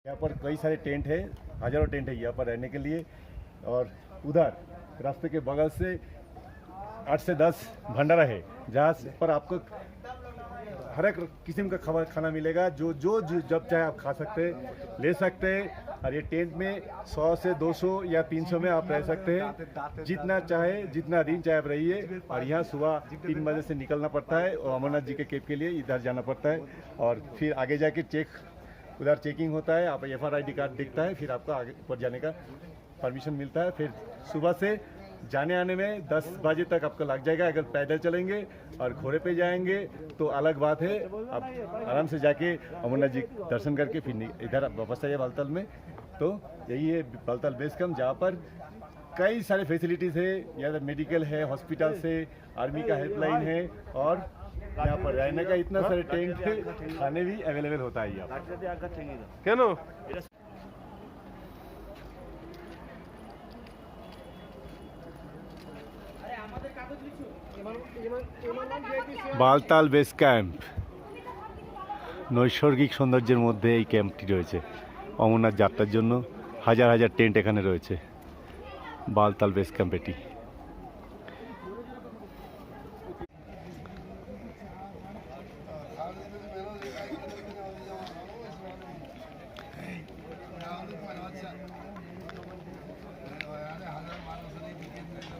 यहाँ पर कई सारे टेंट है, हजारों टेंट है यहाँ पर रहने के लिए। और उधर रास्ते के बगल से 8 से 10 भंडारा है जहाँ पर आपको हर एक किस्म का खाना मिलेगा। जो जब चाहे आप खा सकते हैं, ले सकते हैं। और ये टेंट में 100 से 200 या 300 में आप रह सकते हैं, जितना चाहे, जितना दिन चाहे आप रहिए। और यहाँ सुबह 3 बजे से निकलना पड़ता है और अमरनाथ जी के कैंप के लिए इधर जाना पड़ता है। और फिर आगे जाके उधर चेकिंग होता है, आप FR ID कार्ड दिखता है, फिर आपको आगे ऊपर जाने का परमिशन मिलता है। फिर सुबह से जाने आने में 10 बजे तक आपका लग जाएगा। अगर पैदल चलेंगे और घोड़े पे जाएंगे तो अलग बात है, आप आराम से जाके अमरनाथ जी दर्शन करके फिर इधर वापस आइए बालताल में। तो यही है बालताल बेस कैंप, जहाँ पर कई सारे फैसिलिटीज़ है। यहाँ मेडिकल है, हॉस्पिटल से, आर्मी का हेल्पलाइन है और यहाँ पर रहने का इतना सारे टेंट है, खाने भी अवेलेबल होता है यहाँ पर। কেন বালতাল বেস ক্যাম্প নৈসর্গিক সৌন্দর্যের মধ্যে এই ক্যাম্পটি রয়েছে। অমরনাথ যাত্রার জন্য হাজার হাজার টেন্ট এখানে রয়েছে। বালতাল বেস ক্যাম্প এটি।